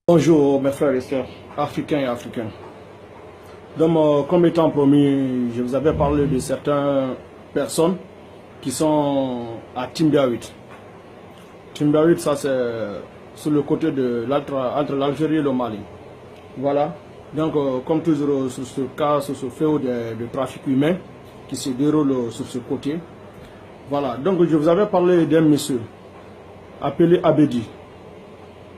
Bonjour mes frères et sœurs, africains et africains. Donc, comme étant promis, je vous avais parlé de certaines personnes qui sont à Timbiawit. Timbiawit, ça c'est sur le côté de entre l'Algérie et le Mali. Voilà. Donc, comme toujours sur ce cas, sur ce fléau de trafic humain qui se déroule sur ce côté. Voilà. Donc, je vous avais parlé d'un monsieur appelé Abedi,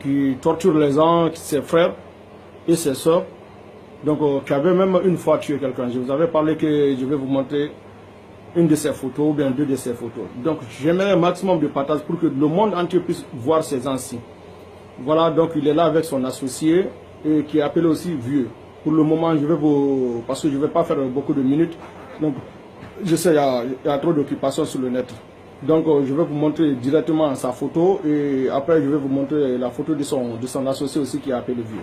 qui torture les gens, ses frères et ses soeurs, donc qui avait même une fois tué quelqu'un. Je vous avais parlé que je vais vous montrer une de ses photos ou bien deux de ses photos. Donc j'aimerais un maximum de partage pour que le monde entier puisse voir ces anciens. Voilà, donc il est là avec son associé et qui est appelé aussi Vieux. Pour le moment, je vais vous, parce que je ne vais pas faire beaucoup de minutes, donc je sais il y a trop d'occupations sur le net. Donc je vais vous montrer directement sa photo et après je vais vous montrer la photo de son associé aussi qui est appelé Vieux.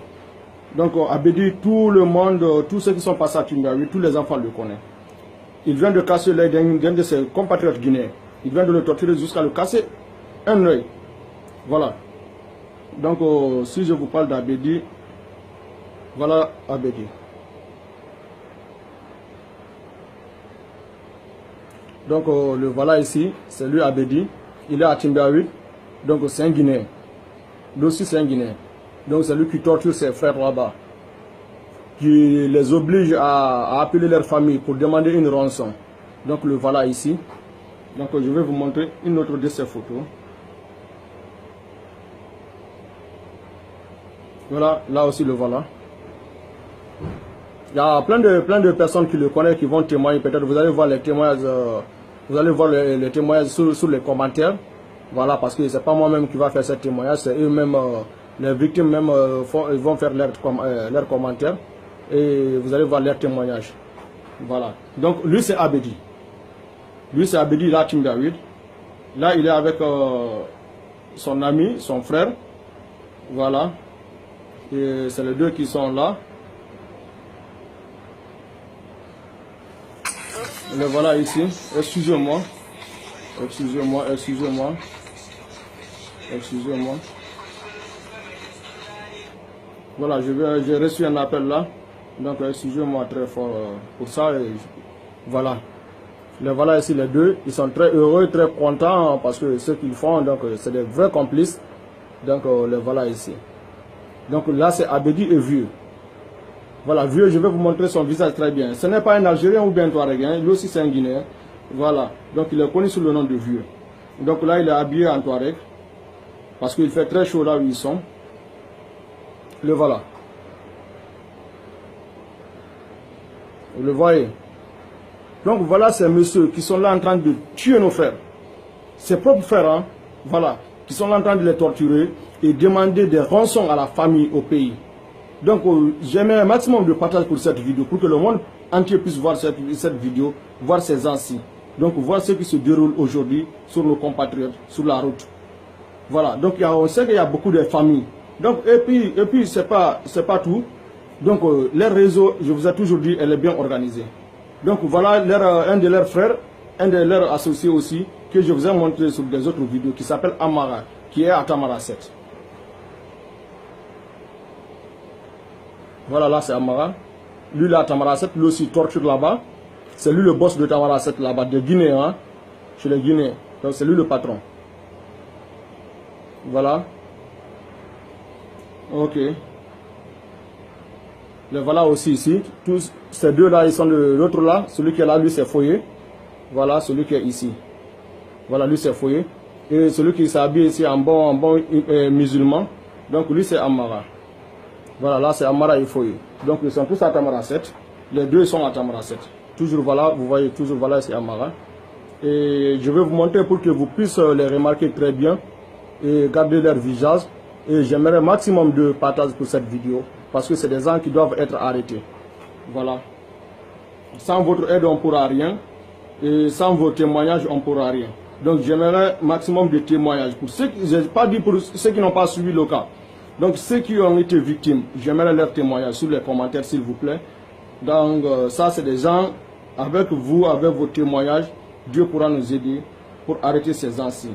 Donc Abedi, tout le monde, tous ceux qui sont passés à Timbiawit, tous les enfants le connaissent. Il vient de casser l'œil d'un de ses compatriotes guinéens. Il vient de le torturer jusqu'à le casser un œil. Voilà. Donc si je vous parle d'Abedi, voilà Abedi. Donc le voilà ici, c'est lui Abedi. Il est à Timbiawit, donc c'est un Guinéen. Lui aussi c'est un Guinéen. Donc c'est lui qui torture ses frères là-bas, qui les oblige à appeler leur famille pour demander une rançon. Donc le voilà ici. Donc je vais vous montrer une autre de ces photos. Voilà, là aussi le voilà. Il y a plein de personnes qui le connaissent, qui vont témoigner. Peut-être vous allez voir les témoignages, les témoignages sous les commentaires. Voilà, parce que c'est pas moi-même qui va faire ce témoignage, c'est eux-mêmes, les victimes même ils vont faire leurs commentaires et vous allez voir leurs témoignages. Voilà. Donc lui c'est Abedi. Lui c'est Abedi, là Timbiawit. Là il est avec son ami, son frère. Voilà. Et c'est les deux qui sont là. Le voilà ici. Excusez-moi. Excusez-moi. Voilà, j'ai reçu un appel là. Donc excusez-moi très fort pour ça. Et voilà. Les voilà ici les deux. Ils sont très heureux, très contents parce que ce qu'ils font, donc c'est des vrais complices. Donc les voilà ici. Donc là c'est Abedi et Vieux. Voilà, Vieux, je vais vous montrer son visage très bien. Ce n'est pas un Algérien ou bien un Touareguin, lui aussi c'est un Guinéen. Voilà, donc il est connu sous le nom de Vieux. Donc là il est habillé en Touareg, parce qu'il fait très chaud là où ils sont. Le voilà. Vous le voyez. Donc voilà ces messieurs qui sont là en train de tuer nos frères. Ses propres frères, hein, voilà, qui sont là en train de les torturer et demander des rançons à la famille, au pays. Donc j'aimerais un maximum de partage pour cette vidéo, pour que le monde entier puisse voir cette vidéo, voir ces anciens. Donc voir ce qui se déroule aujourd'hui sur nos compatriotes, sur la route. Voilà, donc on sait qu'il y a beaucoup de familles. Donc et puis c'est pas tout. Donc leur réseau, je vous ai toujours dit, elle est bien organisée. Donc voilà un de leurs frères, un de leurs associés aussi, que je vous ai montré sur des autres vidéos, qui s'appelle Amara, qui est à Tamaracet. Voilà, là c'est Amara. Lui là, Tamaracet, lui aussi torture là-bas. C'est lui le boss de Tamaracet là-bas, des Guinéens, hein, chez les Guinéens. Donc c'est lui le patron. Voilà. Ok. Le voilà aussi ici. Tous ces deux là, ils sont de l'autre là. Celui qui est là, lui c'est Foyer. Voilà, celui qui est ici. Voilà, lui c'est Foyer. Et celui qui s'habille ici en bon musulman. Donc lui c'est Amara. Voilà, là c'est Amara et Foyer. Donc ils sont tous à Tamaracet. Les deux sont à Tamaracet. Toujours voilà, vous voyez, toujours voilà, c'est Amara. Et je vais vous montrer pour que vous puissiez les remarquer très bien et garder leur visage. Et j'aimerais un maximum de partage pour cette vidéo, parce que c'est des gens qui doivent être arrêtés. Voilà. Sans votre aide, on ne pourra rien. Et sans vos témoignages, on ne pourra rien. Donc j'aimerais un maximum de témoignages. Pour ceux qui, je n'ai pas dit pour ceux qui n'ont pas suivi le cas. Donc ceux qui ont été victimes, j'aimerais leurs témoignages sous les commentaires s'il vous plaît. Donc ça c'est des gens, avec vous, avec vos témoignages, Dieu pourra nous aider pour arrêter ces anciens.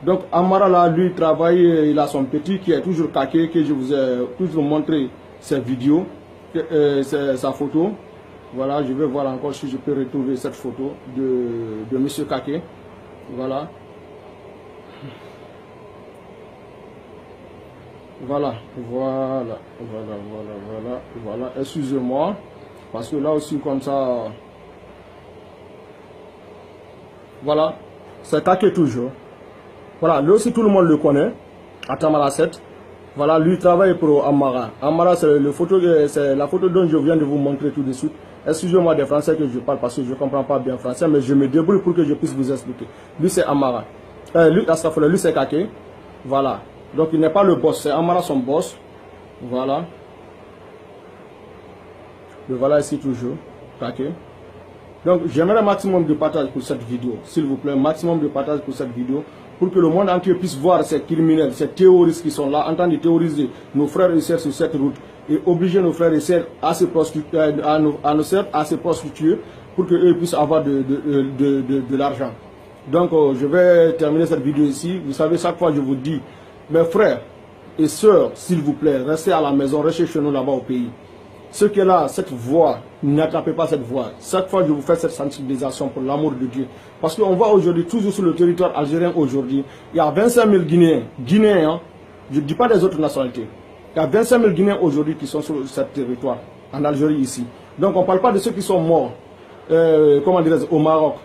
Donc Amara là, lui travaille, il a son petit qui est toujours caqué, que je vous ai toujours montré ses vidéos, sa photo. Voilà, je vais voir encore si je peux retrouver cette photo de Monsieur Kaké. Voilà. Voilà. Excusez-moi. Parce que là aussi, comme ça. Voilà. C'est Kaké toujours. Voilà, lui aussi tout le monde le connaît. Atamara 7. Voilà, lui travaille pour Amara. Amara, c'est la photo dont je viens de vous montrer tout de suite. Excusez-moi des français que je parle parce que je ne comprends pas bien français, mais je me débrouille pour que je puisse vous expliquer. Lui, c'est Amara. Lui, c'est Kaké. Voilà. Donc, il n'est pas le boss, c'est Amara son boss. Voilà. Le voilà ici toujours. Kaké. Donc, j'aimerais un maximum de partage pour cette vidéo. S'il vous plaît, maximum de partage pour cette vidéo. Pour que le monde entier puisse voir ces criminels, ces terroristes qui sont là en train de terroriser nos frères et sœurs sur cette route et obliger nos frères et sœurs à se prostituer, à se prostituer pour qu'eux puissent avoir de l'argent. Donc je vais terminer cette vidéo ici. Vous savez, chaque fois je vous dis, mes frères et sœurs, s'il vous plaît, restez à la maison, restez chez nous là-bas au pays. Ce qui est là, cette voix, n'attrapez pas cette voix. Chaque fois, je vous fais cette sensibilisation pour l'amour de Dieu. Parce qu'on voit aujourd'hui, toujours sur le territoire algérien aujourd'hui, il y a 25 000 Guinéens, hein, je ne dis pas des autres nationalités. Il y a 25 000 Guinéens aujourd'hui qui sont sur ce territoire, en Algérie ici. Donc on ne parle pas de ceux qui sont morts, au Maroc.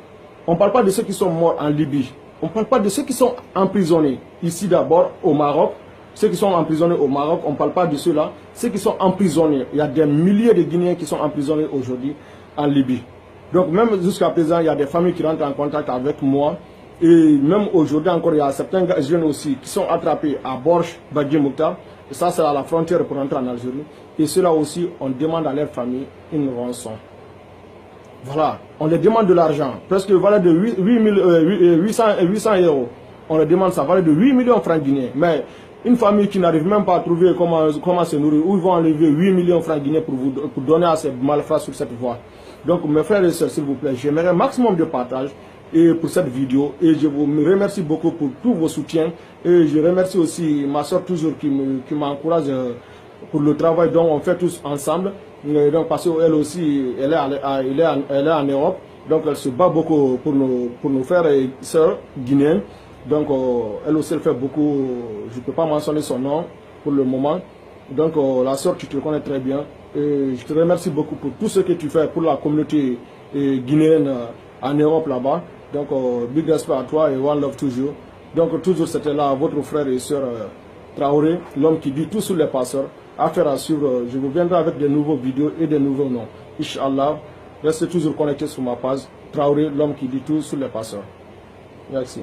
On ne parle pas de ceux qui sont morts en Libye. On ne parle pas de ceux qui sont emprisonnés ici d'abord au Maroc. Ceux qui sont emprisonnés au Maroc, on ne parle pas de ceux-là. Ceux qui sont emprisonnés, il y a des milliers de Guinéens qui sont emprisonnés aujourd'hui en Libye. Donc même jusqu'à présent, il y a des familles qui rentrent en contact avec moi. Et même aujourd'hui encore, il y a certains jeunes aussi qui sont attrapés à Borch, Badji Mouktar. Et ça, c'est à la frontière pour entrer en Algérie. Et ceux-là aussi, on demande à leur famille une rançon. Voilà, on leur demande de l'argent. Presque valeur de 800 euros. On leur demande ça, valeur de 8 millions de francs guinéens. Mais une famille qui n'arrive même pas à trouver comment se nourrir, où ils vont enlever 8 millions de francs guinéens pour donner à ces malfrats sur cette voie. Donc mes frères et sœurs, s'il vous plaît, j'aimerais un maximum de partage pour cette vidéo. Et je vous remercie beaucoup pour tous vos soutiens. Et je remercie aussi ma soeur toujours qui m'encourage pour le travail dont on fait tous ensemble. Donc parce qu'elle aussi, elle est en Europe. Donc elle se bat beaucoup pour nos frères et sœurs guinéens. Donc elle aussi elle fait beaucoup, je ne peux pas mentionner son nom pour le moment. Donc la sœur, tu te connais très bien. Et je te remercie beaucoup pour tout ce que tu fais pour la communauté guinéenne en Europe là-bas. Donc big respect à toi et one love toujours. Donc toujours c'était là votre frère et sœur Traoré, l'homme qui dit tout sur les passeurs. Affaire à suivre, je vous viendrai avec de nouveaux vidéos et de nouveaux noms. Inch'Allah, restez toujours connectés sur ma page. Traoré, l'homme qui dit tout sur les passeurs. Merci.